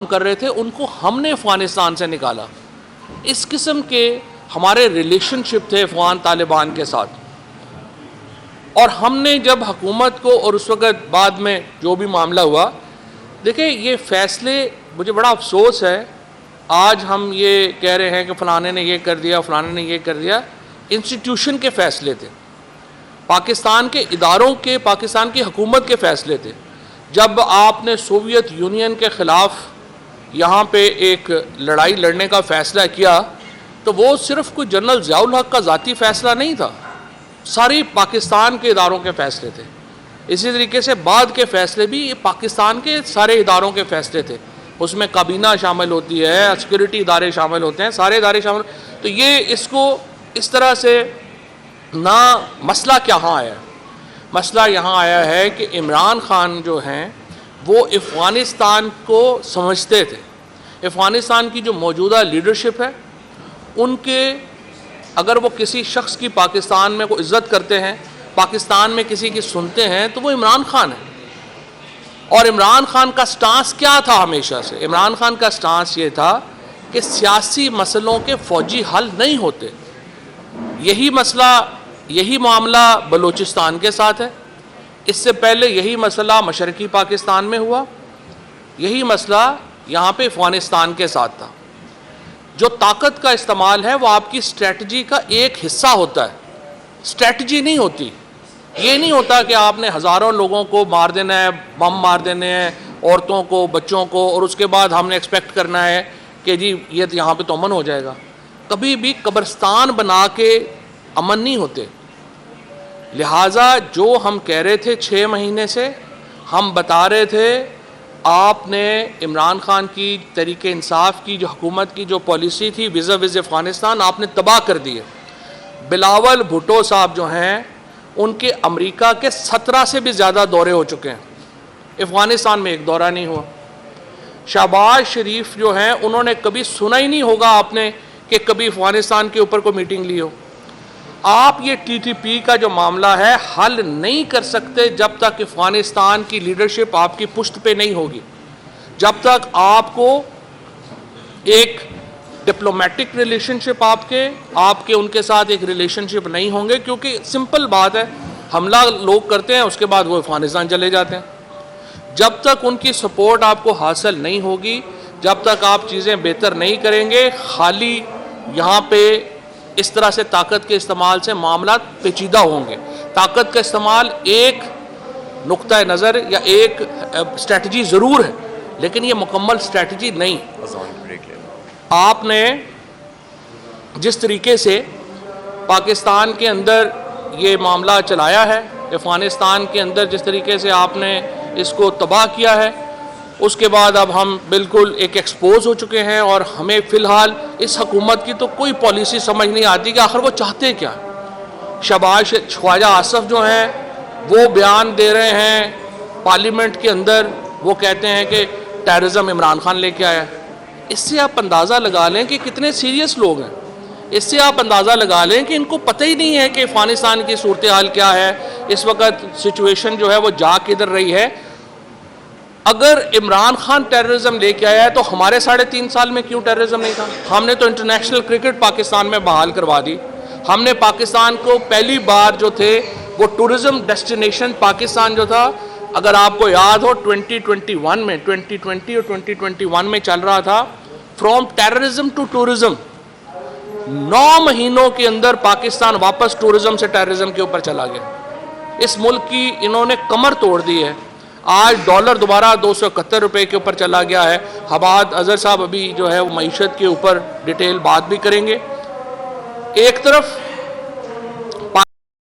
کر رہے تھے ان کو ہم نے افغانستان سے نکالا۔ اس قسم کے ہمارے ریلیشن شپ تھے افغان طالبان کے ساتھ، اور ہم نے جب حکومت کو اور اس وقت بعد میں جو بھی معاملہ ہوا، دیکھیں یہ فیصلے، مجھے بڑا افسوس ہے آج ہم یہ کہہ رہے ہیں کہ فلانے نے یہ کر دیا، فلانے نے یہ کر دیا، انسٹیٹیوشن کے فیصلے تھے، پاکستان کے اداروں کے، پاکستان کی حکومت کے فیصلے تھے۔ جب آپ نے سوویت یونین کے خلاف یہاں پہ ایک لڑائی لڑنے کا فیصلہ کیا تو وہ صرف کوئی جنرل ضیاء الحق کا ذاتی فیصلہ نہیں تھا، ساری پاکستان کے اداروں کے فیصلے تھے۔ اسی طریقے سے بعد کے فیصلے بھی پاکستان کے سارے اداروں کے فیصلے تھے، اس میں کابینہ شامل ہوتی ہے، سیکورٹی ادارے شامل ہوتے ہیں، سارے ادارے شامل۔ تو یہ اس کو اس طرح سے نہ، مسئلہ کہاں آیا ہے؟ مسئلہ یہاں آیا ہے کہ عمران خان جو ہیں وہ افغانستان کو سمجھتے تھے، افغانستان کی جو موجودہ لیڈرشپ ہے ان کے، اگر وہ کسی شخص کی پاکستان میں کو عزت کرتے ہیں، پاکستان میں کسی کی سنتے ہیں تو وہ عمران خان ہے۔ اور عمران خان کا سٹانس کیا تھا ہمیشہ سے؟ عمران خان کا سٹانس یہ تھا کہ سیاسی مسئلوں کے فوجی حل نہیں ہوتے۔ یہی مسئلہ، یہی معاملہ بلوچستان کے ساتھ ہے، اس سے پہلے یہی مسئلہ مشرقی پاکستان میں ہوا، یہی مسئلہ یہاں پہ افغانستان کے ساتھ تھا۔ جو طاقت کا استعمال ہے وہ آپ کی اسٹریٹجی کا ایک حصہ ہوتا ہے، اسٹریٹجی نہیں ہوتی۔ یہ نہیں ہوتا کہ آپ نے ہزاروں لوگوں کو مار دینا ہے، بم مار دینے ہیں، عورتوں کو، بچوں کو، اور اس کے بعد ہم نے ایکسپیکٹ کرنا ہے کہ جی یہ یہاں پہ تو امن ہو جائے گا۔ کبھی بھی قبرستان بنا کے امن نہیں ہوتے۔ لہٰذا جو ہم کہہ رہے تھے 6 مہینے سے، ہم بتا رہے تھے آپ نے عمران خان کی تحریک انصاف کی جو حکومت کی جو پالیسی تھی وز افغانستان، آپ نے تباہ کر دی ہے۔ بلاول بھٹو صاحب جو ہیں ان کے امریکہ کے 17 سے بھی زیادہ دورے ہو چکے ہیں، افغانستان میں ایک دورہ نہیں ہوا۔ شہباز شریف جو ہیں انہوں نے کبھی سنا ہی نہیں ہوگا آپ نے کہ کبھی افغانستان کے اوپر کوئی میٹنگ لی ہو۔ آپ یہ ٹی ٹی پی کا جو معاملہ ہے حل نہیں کر سکتے جب تک افغانستان کی لیڈرشپ آپ کی پشت پہ نہیں ہوگی، جب تک آپ کو ایک ڈپلومیٹک ریلیشن شپ آپ کے ان کے ساتھ ایک ریلیشن شپ نہیں ہوں گے، کیونکہ سمپل بات ہے، حملہ لوگ کرتے ہیں اس کے بعد وہ افغانستان چلے جاتے ہیں۔ جب تک ان کی سپورٹ آپ کو حاصل نہیں ہوگی، جب تک آپ چیزیں بہتر نہیں کریں گے، خالی یہاں پہ اس طرح سے طاقت کے استعمال سے معاملات پیچیدہ ہوں گے۔ طاقت کا استعمال ایک نقطہ نظر یا ایک اسٹریٹجی ضرور ہے، لیکن یہ مکمل اسٹریٹجی نہیں۔ آپ نے جس طریقے سے پاکستان کے اندر یہ معاملہ چلایا ہے، افغانستان کے اندر جس طریقے سے آپ نے اس کو تباہ کیا ہے، اس کے بعد اب ہم بالکل ایک ایکسپوز ہو چکے ہیں، اور ہمیں فی الحال اس حکومت کی تو کوئی پالیسی سمجھ نہیں آتی کہ آخر وہ چاہتے کیا۔ شہباز خواجہ آصف جو ہیں وہ بیان دے رہے ہیں پارلیمنٹ کے اندر، وہ کہتے ہیں کہ ٹیررزم عمران خان لے کے آیا ہے۔ اس سے آپ اندازہ لگا لیں کہ کتنے سیریس لوگ ہیں، اس سے آپ اندازہ لگا لیں کہ ان کو پتہ ہی نہیں ہے کہ افغانستان کی صورتحال کیا ہے، اس وقت سچویشن جو ہے وہ جا کدھر رہی ہے۔ اگر عمران خان ٹیررزم لے کے آیا ہے تو ہمارے 3.5 سال میں کیوں ٹیررزم نہیں تھا؟ ہم نے تو انٹرنیشنل کرکٹ پاکستان میں بحال کروا دی، ہم نے پاکستان کو پہلی بار جو تھے وہ ٹورزم ڈیسٹینیشن پاکستان جو تھا، اگر آپ کو یاد ہو 2021 میں، 2020 اور 2021 میں چل رہا تھا فرام ٹیررزم ٹو ٹورزم۔ 9 مہینوں کے اندر پاکستان واپس ٹورزم سے ٹیررزم کے اوپر چلا گیا۔ اس ملک کی انہوں نے کمر توڑ دی ہے۔ آج ڈالر دوبارہ 271 روپے کے اوپر چلا گیا ہے۔ حباد اظہر صاحب ابھی جو ہے وہ معیشت کے اوپر ڈیٹیل بات بھی کریں گے۔ ایک طرف